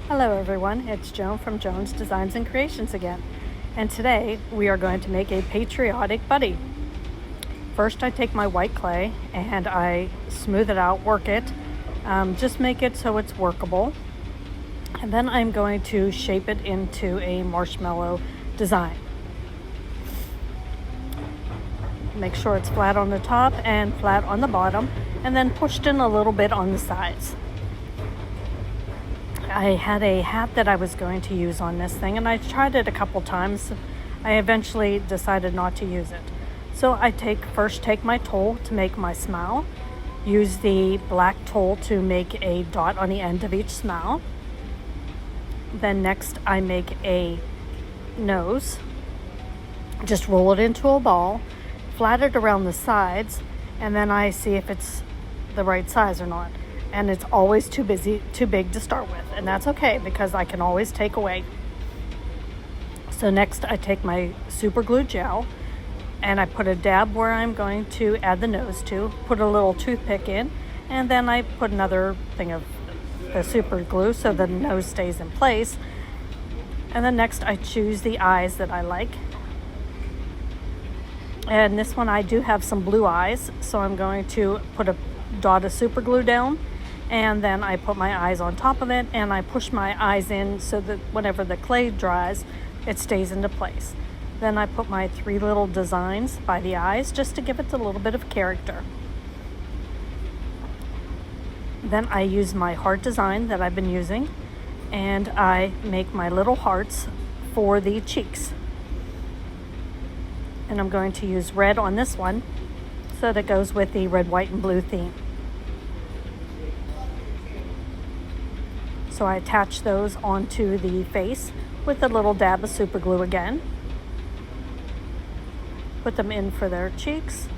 Hello everyone, it's Joan from Joan's Designs and Creations again, and today we are going to make a patriotic buddy. First I take my white clay and I smooth it out, work it, just make it so it's workable, and then I'm going to shape it into a marshmallow design. Make sure it's flat on the top and flat on the bottom, and then pushed in a little bit on the sides. I had a hat that I was going to use on this thing, and I tried it a couple times. I eventually decided not to use it. So I first take my tool to make my smile, use the black tool to make a dot on the end of each smile. Then next I make a nose, just roll it into a ball, flat it around the sides, and then I see if it's the right size or not. And it's always too big to start with, and that's okay because I can always take away. So next I take my super glue gel and I put a dab where I'm going to add the nose to, put a little toothpick in, and then I put another thing of the super glue so the nose stays in place. And then next I choose the eyes that I like. And this one I do have some blue eyes, so I'm going to put a dot of super glue down, and then I put my eyes on top of it and I push my eyes in so that whenever the clay dries, it stays into place. Then I put my 3 little designs by the eyes just to give it a little bit of character. Then I use my heart design that I've been using, and I make my little hearts for the cheeks. And I'm going to use red on this one so that goes with the red, white, and blue theme. So I attach those onto the face with a little dab of super glue again. Put them in for their cheeks.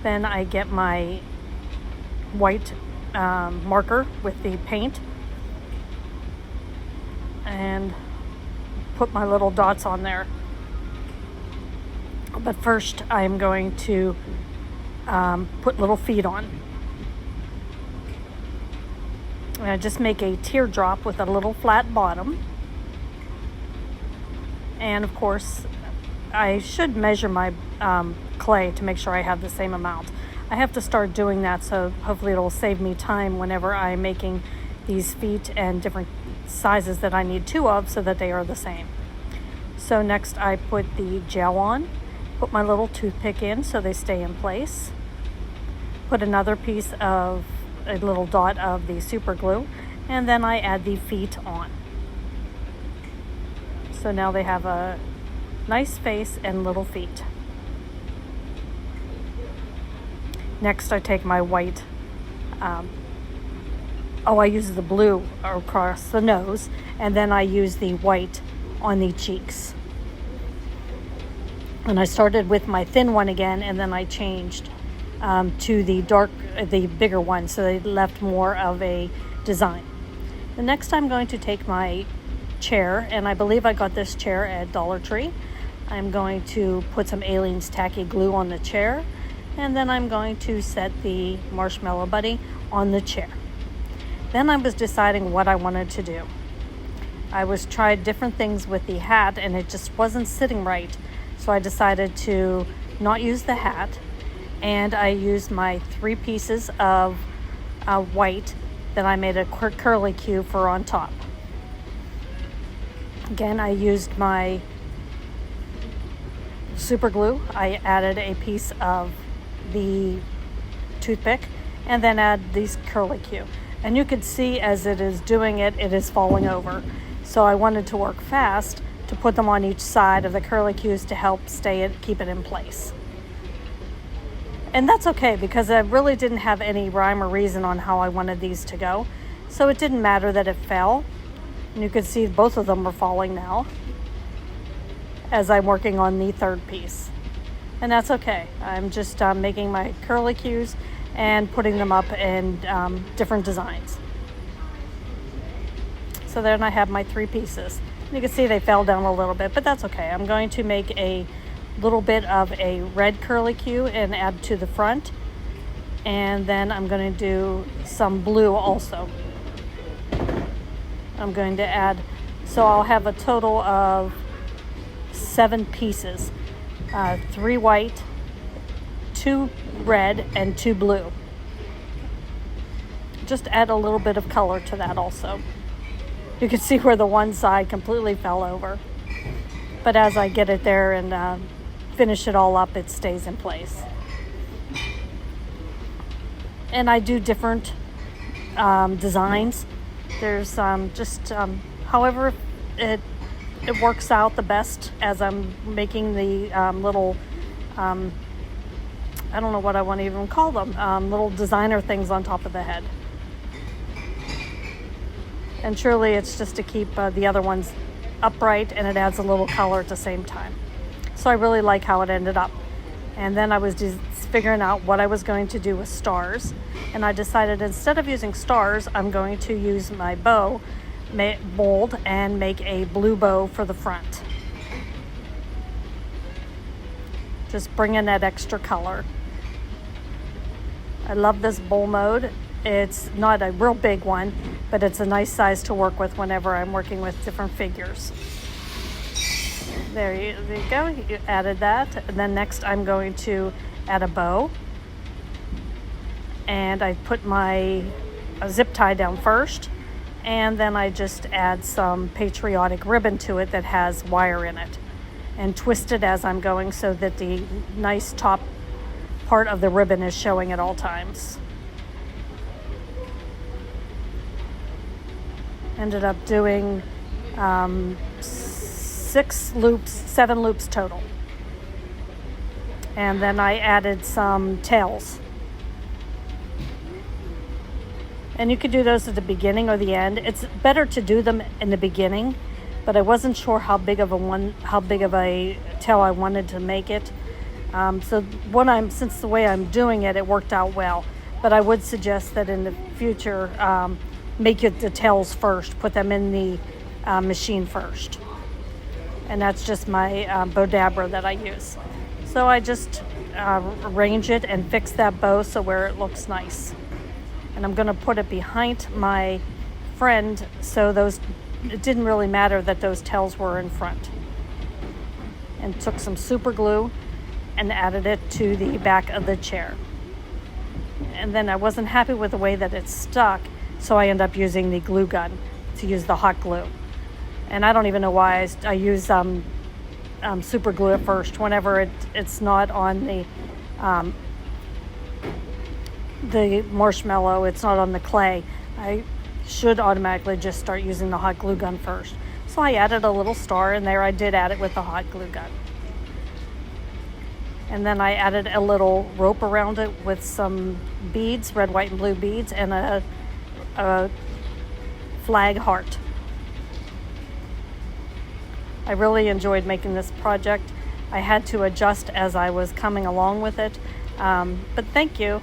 Then I get my white marker with the paint and put my little dots on there. But first I'm going to put little feet on. And I just make a teardrop with a little flat bottom. And of course, I should measure my clay to make sure I have the same amount. I have to start doing that, so hopefully it'll save me time whenever I'm making these feet and different sizes that I need 2 of so that they are the same. So next I put the gel on, put my little toothpick in so they stay in place, put another piece of a little dot of the super glue, and then I add the feet on. So now they have a nice face and little feet. Next I take my white, I use the blue across the nose, and then I use the white on the cheeks. And I started with my thin one again, and then I changed to the bigger one, so they left more of a design. The next I'm going to take my chair, and I believe I got this chair at Dollar Tree. I'm going to put some Aleene's tacky glue on the chair, and then I'm going to set the marshmallow buddy on the chair. Then I was deciding what I wanted to do. I tried different things with the hat, and it just wasn't sitting right. So I decided to not use the hat, and I used my 3 pieces of white that I made a curly Q for on top. Again, I used my super glue. I added a piece of the toothpick and then add these curly Q. And you can see as it is doing it, it is falling over. So I wanted to work fast to put them on each side of the curly Qs to help keep it in place. And that's okay because I really didn't have any rhyme or reason on how I wanted these to go. So it didn't matter that it fell. And you can see both of them are falling now as I'm working on the 3rd piece. And that's okay. I'm just making my curly Qs and putting them up in different designs. So then I have my 3 pieces. You can see they fell down a little bit, but that's okay. I'm going to make a little bit of a red curly Q and add to the front, and then I'm going to do some blue also. I'm going to add, so I'll have a total of 7 pieces, 3 white, 2 red, and 2 blue. Just add a little bit of color to that also. You can see where the one side completely fell over. But as I get it there and finish it all up, it stays in place. And I do different designs. There's however it works out the best as I'm making the little, I don't know what I want to even call them, little designer things on top of the head. And truly it's just to keep the other ones upright, and it adds a little color at the same time. So I really like how it ended up. And then I was figuring out what I was going to do with stars, and I decided instead of using stars, I'm going to use my bow mold and make a blue bow for the front. Just bring in that extra color. I love this bowl mode. It's not a real big one, but it's a nice size to work with whenever I'm working with different figures. There you go, you added that. And then next I'm going to add a bow. And I put my zip tie down first, and then I just add some Patriotic ribbon to it that has wire in it, and twist it as I'm going so that the nice top part of the ribbon is showing at all times. Ended up doing 7 loops total. And then I added some tails. And you could do those at the beginning or the end. It's better to do them in the beginning, but I wasn't sure how big of a tail I wanted to make it. Since the way I'm doing it, it worked out well. But I would suggest that in the future, make it the tails first, put them in the machine first. And that's just my Bodabra that I use. So I just arrange it and fix that bow so where it looks nice. And I'm going to put it behind my friend so it didn't really matter that those tails were in front. And took some super glue and added it to the back of the chair. And then I wasn't happy with the way that it stuck, so I ended up using the glue gun to use the hot glue. And I don't even know why I use super glue at first whenever it's not on the marshmallow, it's not on the clay. I should automatically just start using the hot glue gun first. So I added a little star in there. I did add it with the hot glue gun. And then I added a little rope around it with some beads, red, white, and blue beads, and a flag heart. I really enjoyed making this project. I had to adjust as I was coming along with it, but thank you.